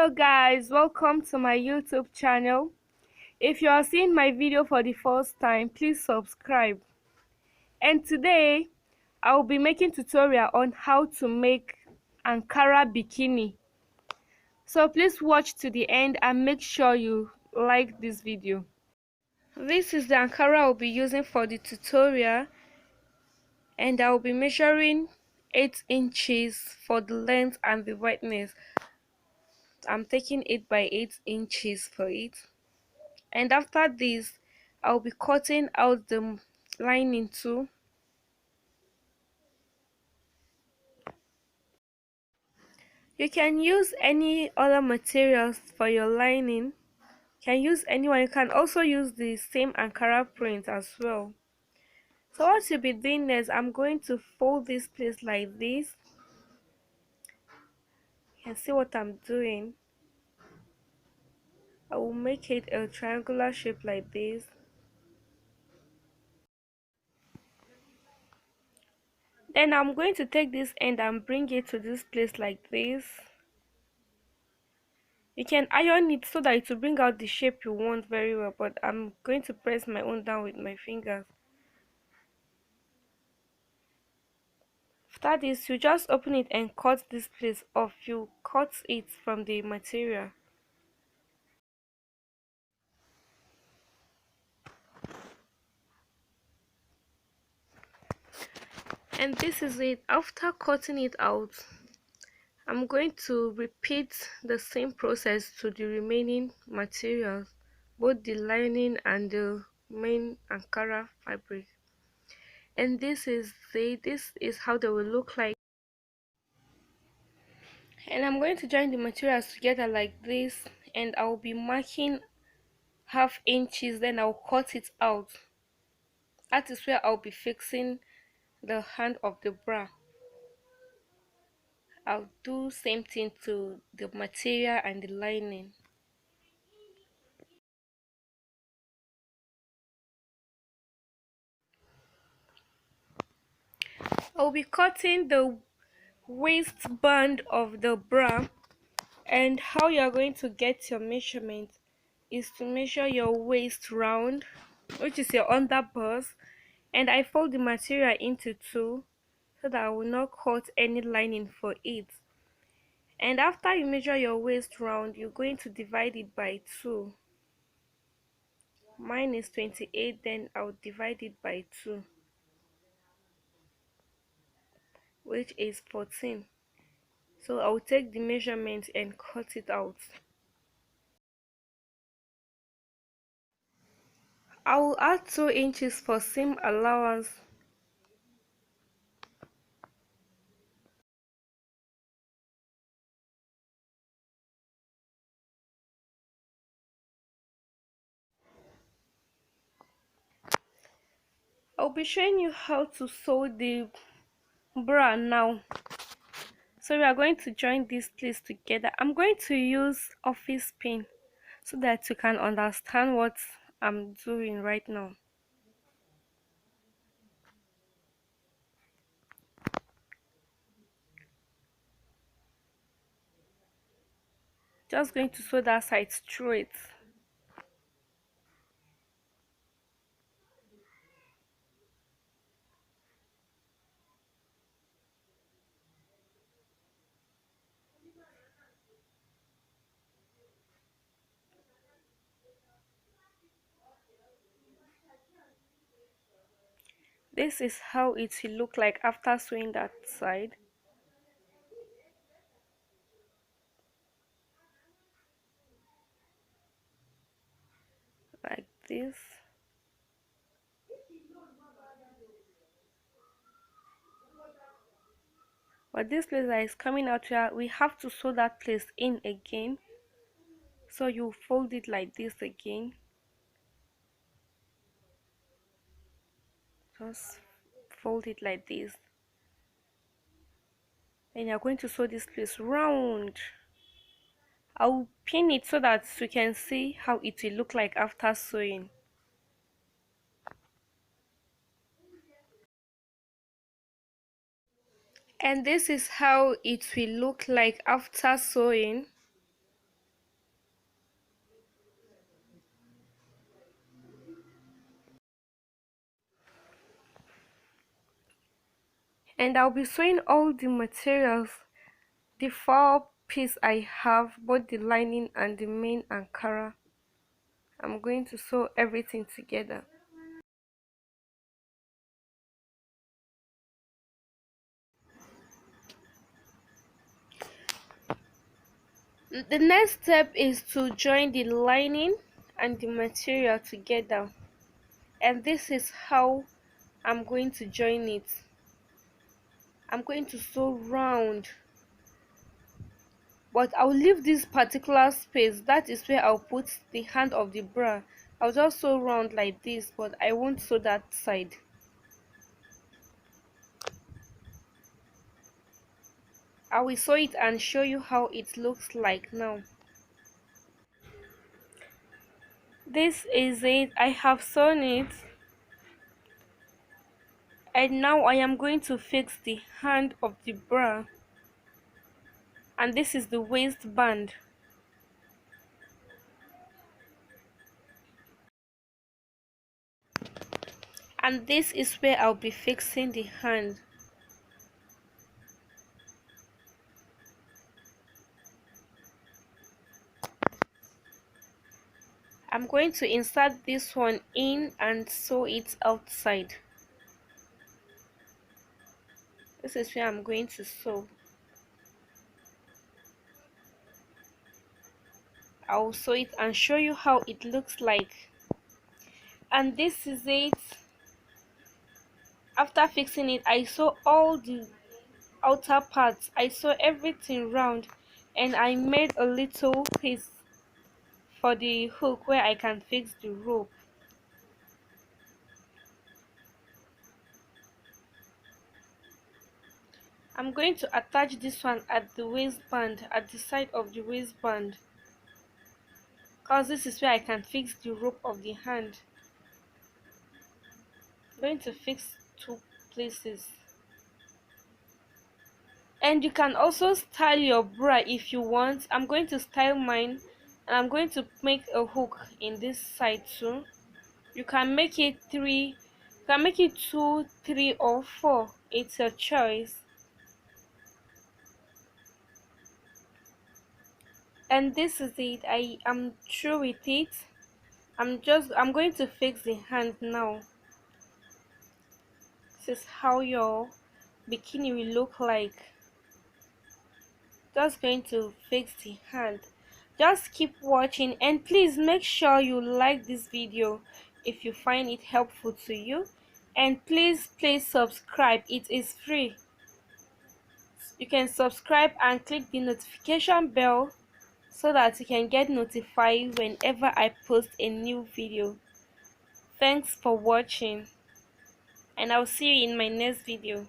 Hello guys, welcome to my YouTube channel. If you are seeing my video for the first time, please subscribe. And today I will be making tutorial on how to make Ankara bikini. So please watch to the end and make sure you like this video. This is the Ankara I will be using for the tutorial, and I will be measuring 8 inches for the length and the wideness. I'm taking 8 by 8 inches for it. And after this, I'll be cutting out the lining too. You can use any other materials for your lining. You can use anyone. You can also use the same Ankara print as well. So what you'll be doing is I'm going to fold this place like this. You can see what I'm doing. I will make it a triangular shape like this. Then I'm going to take this end and bring it to this place like this. You can iron it so that it will bring out the shape you want very well, but I'm going to press my own down with my fingers. After this, you just open it and cut this place off. You cut it from the material. And this is it. After cutting it out, I'm going to repeat the same process to the remaining materials, both the lining and the main Ankara fabric. And this is how they will look like. And I'm going to join the materials together like this, and I'll be marking half inches, then I'll cut it out. That is where I'll be fixing the hand of the bra. I'll do same thing to the material and the lining. I'll be cutting the waistband of the bra, and how you're going to get your measurement is to measure your waist round, which is your underbust, and I fold the material into two so that I will not cut any lining for it. And after you measure your waist round, you're going to divide it by 2. Mine is 28, then I'll divide it by 2, which is 14. So I'll take the measurement and cut it out. I will add 2 inches for seam allowance. I'll be showing you how to sew the bra now. So we are going to join this place together. I'm going to use office pin so that you can understand what I'm doing right now. Just going to sew that side straight. This is how it will look like after sewing that side. Like this. But this place that is coming out here, we have to sew that place in again. So you fold it like this again. Just fold it like this. And you're going to sew this place round. I'll pin it so that you can see how it will look like after sewing. And this is how it will look like after sewing. And I'll be sewing all the materials, the four piece I have, both the lining and the main Ankara. I'm going to sew everything together. The next step is to join the lining and the material together, and this is how I'm going to join it. I'm going to sew round, but I'll leave this particular space. That is where I'll put the hand of the bra. I'll just sew round like this, but I won't sew that side. I will sew it and show you how it looks like now. This is it. I have sewn it, and now I am going to fix the hand of the bra, and this is the waistband. And this is where I'll be fixing the hand. I'm going to insert this one in and sew it outside. This is where I'm going to sew. I'll sew it and show you how it looks like. And this is it. After fixing it, I sew all the outer parts. I sew everything round, and I made a little piece for the hook where I can fix the rope. I'm going to attach this one at the waistband, at the side of the waistband, because this is where I can fix the rope of the hand. I'm going to fix two places. And you can also style your bra if you want. I'm going to style mine, and I'm going to make a hook in this side too. You can make it three, you can make it 2, 3 or 4. It's your choice. And this is it. I am through with it. I'm going to fix the hand now. This is how your bikini will look like. Just going to fix the hand. Just keep watching, and please make sure you like this video if you find it helpful to you, and please subscribe. It is free. You can subscribe and click the notification bell so that you can get notified whenever I post a new video. Thanks for watching, and I'll see you in my next video.